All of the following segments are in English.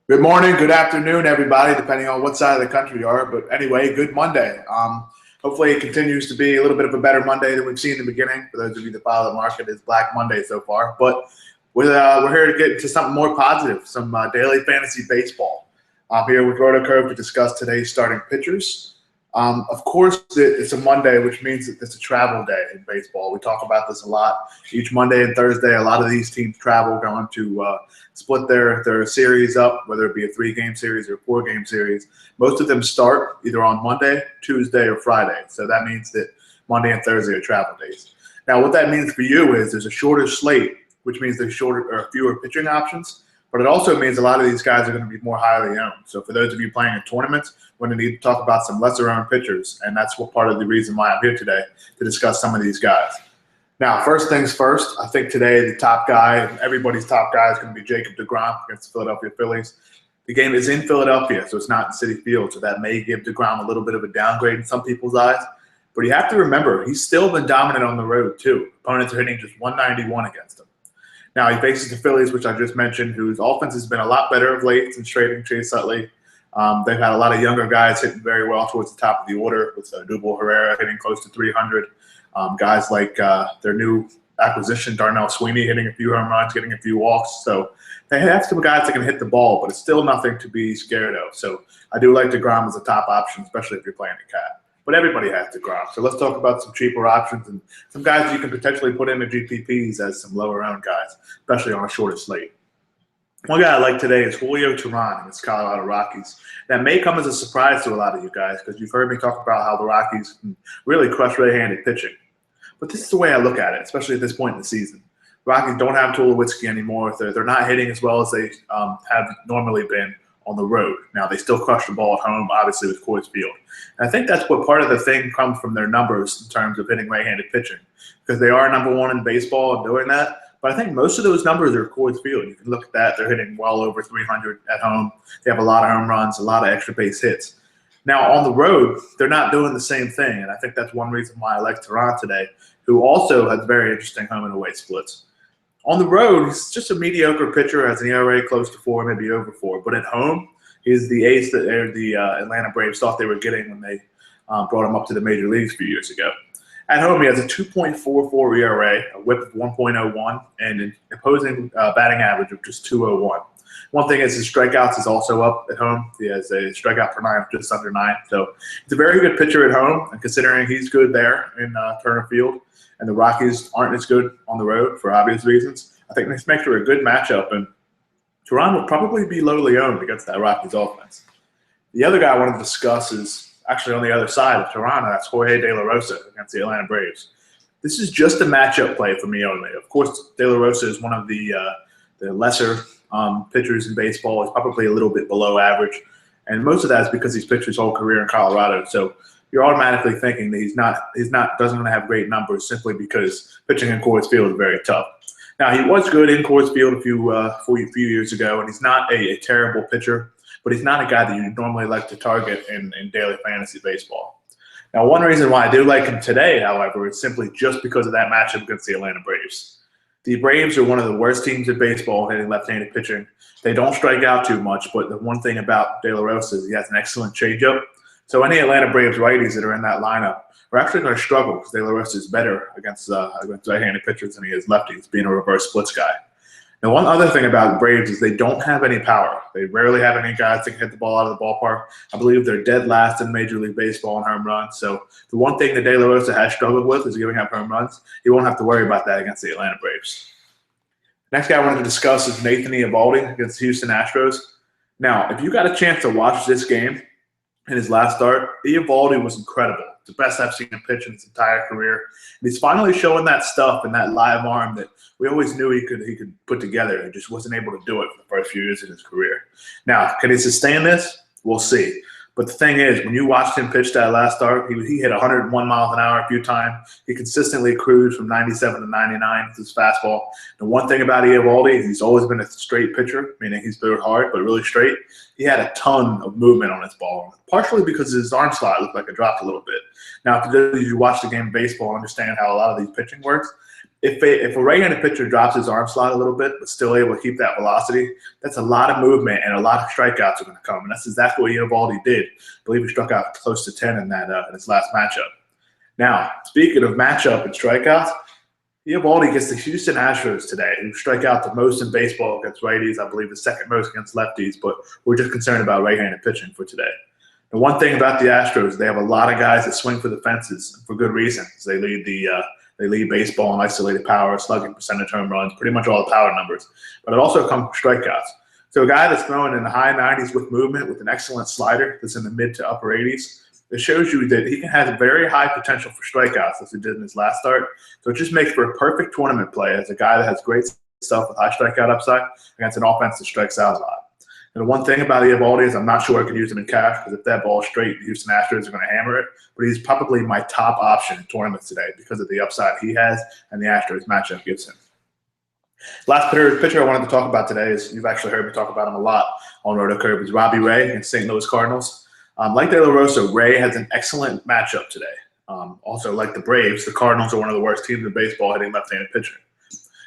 Good morning, good afternoon, everybody, depending on what side of the country you are. But anyway, good Monday. Hopefully it continues to be a little bit of a better Monday than we've seen in the beginning. For those of you that follow the market, it's Black Monday so far. But we're here to get into something more positive, some daily fantasy baseball. I'm here with RotoCurve to discuss today's starting pitchers. Of course, it's a Monday, which means that it's a travel day in baseball. We talk about this a lot. Each Monday and Thursday, a lot of these teams travel, going to split their series up, whether it be a 3-game series or a 4-game series. Most of them start either on Monday, Tuesday, or Friday. So that means that Monday and Thursday are travel days. Now, what that means for you is there's a shorter slate, which means there's fewer pitching options. But it also means a lot of these guys are going to be more highly owned. So for those of you playing in tournaments, we're going to need to talk about some lesser-owned pitchers, and that's what part of the reason why I'm here today, to discuss some of these guys. Now, first things first, I think today the top guy, everybody's top guy, is going to be Jacob deGrom against the Philadelphia Phillies. The game is in Philadelphia, so it's not in Citi Field, so that may give deGrom a little bit of a downgrade in some people's eyes. But you have to remember, he's still been dominant on the road, too. Opponents are hitting just 191 against him. Now, he faces the Phillies, which I just mentioned, whose offense has been a lot better of late since trading Chase Utley. They've had a lot of younger guys hitting very well towards the top of the order, with Dubal Herrera hitting close to 300. Guys like their new acquisition, Darnell Sweeney, hitting a few home runs, getting a few walks. So they have some guys that can hit the ball, but it's still nothing to be scared of. So I do like deGrom as a top option, especially if you're playing the cat. But everybody has deGrom. So let's talk about some cheaper options and some guys that you can potentially put into GPPs as some lower-owned guys, especially on a shorter slate. One guy I like today is Julio Teheran against Colorado Rockies. That may come as a surprise to a lot of you guys because you've heard me talk about how the Rockies can really crush right-handed pitching. But this is the way I look at it, especially at this point in the season. Rockies don't have Tulowitzki anymore. They're not hitting as well as they have normally been on the road. Now, they still crush the ball at home, obviously, with Coors Field. And I think that's what part of the thing comes from their numbers in terms of hitting right-handed pitching, because they are number one in baseball in doing that. But I think most of those numbers are Coors Field. You can look at that. They're hitting well over 300 at home. They have a lot of home runs, a lot of extra base hits. Now, on the road, they're not doing the same thing, and I think that's one reason why I like Teheran today, who also has very interesting home and away splits. On the road, he's just a mediocre pitcher, has an ERA close to 4, maybe over 4. But at home, he's the ace that the Atlanta Braves thought they were getting when they brought him up to the major leagues a few years ago. At home, he has a 2.44 ERA, a whip of 1.01, and an opposing batting average of just 201. One thing is his strikeouts is also up at home. He has a strikeout per 9 of just under 9. So he's a very good pitcher at home, and considering he's good there in Turner Field, and the Rockies aren't as good on the road for obvious reasons, I think this makes for a good matchup, and Teheran will probably be lowly owned against that Rockies offense. The other guy I want to discuss is actually on the other side of Teheran, and that's Jorge De La Rosa against the Atlanta Braves. This is just a matchup play for me only. Of course, De La Rosa is one of the lesser pitchers in baseball. He's probably a little bit below average, and most of that is because he's pitched his whole career in Colorado. So you're automatically thinking that he's not doesn't have great numbers simply because pitching in Coors Field is very tough. Now, he was good in Coors Field a few years ago, and he's not a terrible pitcher, but he's not a guy that you normally like to target in daily fantasy baseball. Now, one reason why I do like him today, however, is simply just because of that matchup against the Atlanta Braves. The Braves are one of the worst teams in baseball hitting left-handed pitching. They don't strike out too much, but the one thing about De La Rosa is he has an excellent changeup. So any Atlanta Braves righties that are in that lineup are actually going to struggle because De La Rosa is better against right-handed pitchers than he is lefties, being a reverse splits guy. Now, one other thing about the Braves is they don't have any power. They rarely have any guys that can hit the ball out of the ballpark. I believe they're dead last in Major League Baseball in home runs. So the one thing that De La Rosa has struggled with is giving up home runs. He won't have to worry about that against the Atlanta Braves. Next guy I wanted to discuss is Nathan Eovaldi against the Houston Astros. Now, if you got a chance to watch this game in his last start, Eovaldi was incredible. The best I've seen him pitch in his entire career. And he's finally showing that stuff and that live arm that we always knew he could put together. He just wasn't able to do it for the first few years of his career. Now, can he sustain this? We'll see. But the thing is, when you watched him pitch that last start, he hit 101 miles an hour a few times. He consistently cruised from 97 to 99 with his fastball. The one thing about Eovaldi, he's always been a straight pitcher, meaning he's threw it hard, but really straight. He had a ton of movement on his ball, partially because his arm slot looked like it dropped a little bit. Now, for those of you who watch the game of baseball and understand how a lot of these pitching works, If a right-handed pitcher drops his arm slot a little bit, but still able to keep that velocity, that's a lot of movement and a lot of strikeouts are going to come. And that's exactly what Eovaldi did. I believe he struck out close to 10 in his last matchup. Now, speaking of matchup and strikeouts, Eovaldi gets the Houston Astros today, who strike out the most in baseball against righties. I believe the second most against lefties, but we're just concerned about right-handed pitching for today. The one thing about the Astros, they have a lot of guys that swing for the fences for good reason. They lead baseball in isolated power, slugging percentage, home runs, pretty much all the power numbers. But it also comes from strikeouts. So a guy that's throwing in the high 90s with movement, with an excellent slider that's in the mid to upper 80s, it shows you that he has very high potential for strikeouts, as he did in his last start. So it just makes for a perfect tournament play as a guy that has great stuff with high strikeout upside against an offense that strikes out a lot. And the one thing about Eovaldi is I'm not sure I could use him in cash, because if that ball's straight, the Houston Astros are going to hammer it. But he's probably my top option in tournaments today because of the upside he has and the Astros matchup gives him. Last pitcher I wanted to talk about today is, you've actually heard me talk about him a lot on RotoCurve, is Robbie Ray against St. Louis Cardinals. Like De La Rosa, Ray has an excellent matchup today. Also, like the Braves, the Cardinals are one of the worst teams in baseball hitting left-handed pitching.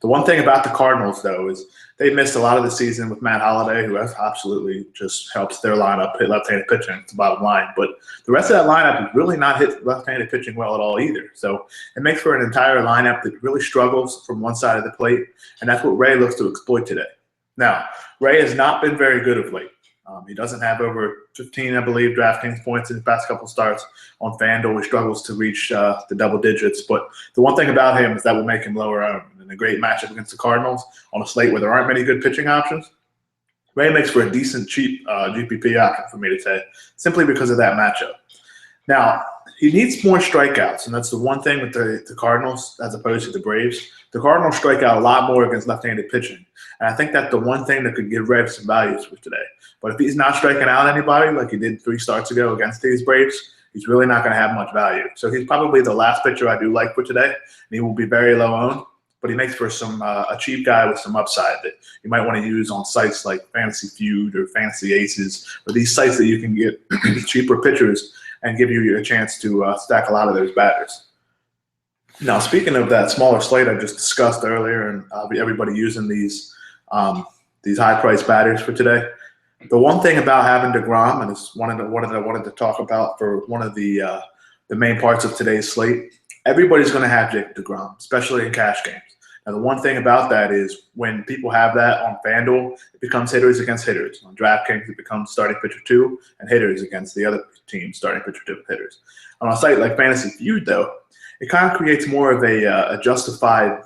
The one thing about the Cardinals, though, is they missed a lot of the season with Matt Holliday, who has absolutely just helps their lineup hit left-handed pitching. It's the bottom line. But the rest of that lineup is really not hit left-handed pitching well at all either. So it makes for an entire lineup that really struggles from one side of the plate, and that's what Ray looks to exploit today. Now, Ray has not been very good of late. He doesn't have over 15, I believe, DraftKings points in his past couple starts. On FanDuel, he struggles to reach the double digits. But the one thing about him is that will make him lower owned. In a great matchup against the Cardinals on a slate where there aren't many good pitching options, Ray makes for a decent, cheap GPP option for me to say, simply because of that matchup. Now, he needs more strikeouts, and that's the one thing with the Cardinals as opposed to the Braves. The Cardinals strike out a lot more against left-handed pitching, and I think that's the one thing that could give Ray some values for today. But if he's not striking out anybody like he did 3 starts ago against these Braves, he's really not going to have much value. So he's probably the last pitcher I do like for today, and he will be very low owned. But he makes for a cheap guy with some upside that you might want to use on sites like FantasyFeud or Fantasy Aces, or these sites that you can get cheaper pitchers and give you a chance to stack a lot of those batters. Now, speaking of that smaller slate I just discussed earlier, and everybody using these high-priced batters for today, the one thing about having deGrom, and it's one of the I wanted to talk about for one of the main parts of today's slate, everybody's going to have deGrom, especially in cash games. Now, the one thing about that is when people have that on FanDuel, it becomes hitters against hitters. On DraftKings, it becomes starting pitcher 2 and hitters against the other team, starting pitcher 2 and hitters. On a site like FantasyFeud, though, it kind of creates more of a justified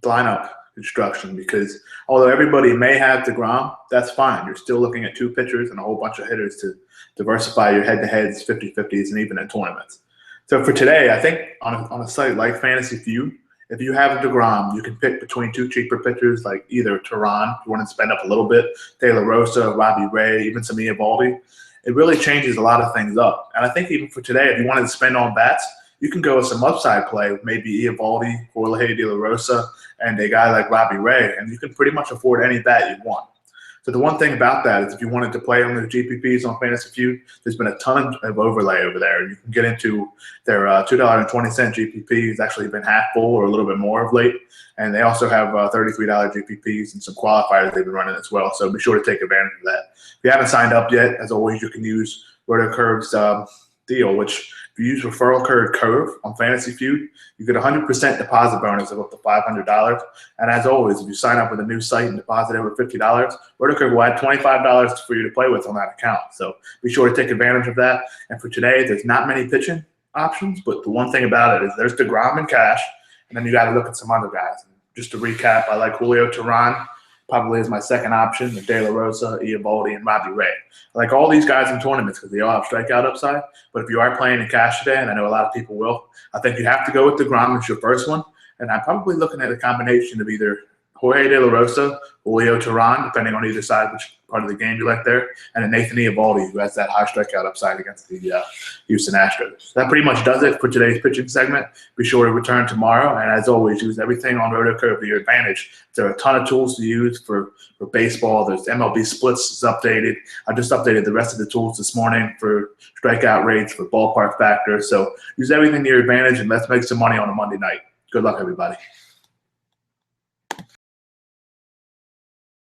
lineup construction, because although everybody may have deGrom, that's fine. You're still looking at 2 pitchers and a whole bunch of hitters to diversify your head-to-heads, 50-50s, and even in tournaments. So for today, I think on a site like FantasyFeud, if you have deGrom, you can pick between 2 cheaper pitchers like either Tehran, if you want to spend up a little bit, De La Rosa, Robbie Ray, even some Eovaldi. It really changes a lot of things up. And I think even for today, if you wanted to spend on bats, you can go with some upside play with maybe Eovaldi, Jorge De La Rosa, and a guy like Robbie Ray, and you can pretty much afford any bat you want. So the one thing about that is if you wanted to play on the GPPs on FantasyFeud, there's been a ton of overlay over there. You can get into their $2.20 GPP. It's actually been half full or a little bit more of late. And they also have $33 GPPs and some qualifiers they've been running as well. So be sure to take advantage of that. If you haven't signed up yet, as always, you can use RotoCurve's deal, which if you use referral code CURVE on FantasyFeud, you get a 100% deposit bonus of up to $500. And as always, if you sign up with a new site and deposit over $50, RotoCurve will add $25 for you to play with on that account. So be sure to take advantage of that. And for today, there's not many pitching options, but the one thing about it is there's deGrom in cash, and then you got to look at some other guys. And just to recap, I like Julio Tehran probably as my second option, the De La Rosa, Eovaldi, and Robbie Ray. I like all these guys in tournaments because they all have strikeout upside. But if you are playing in cash today, and I know a lot of people will, I think you have to go with deGrom as your first one. And I'm probably looking at a combination of either Jorge De La Rosa, Julio Tehran, depending on either side, which part of the game you like there, and a Nathan Eovaldi, who has that high strikeout upside against the Houston Astros. That pretty much does it for today's pitching segment. Be sure to return tomorrow, and as always, use everything on RotoCurve to your advantage. There are a ton of tools to use for baseball. There's MLB splits is updated. I just updated the rest of the tools this morning for strikeout rates, for ballpark factor. So use everything to your advantage, and let's make some money on a Monday night. Good luck, everybody.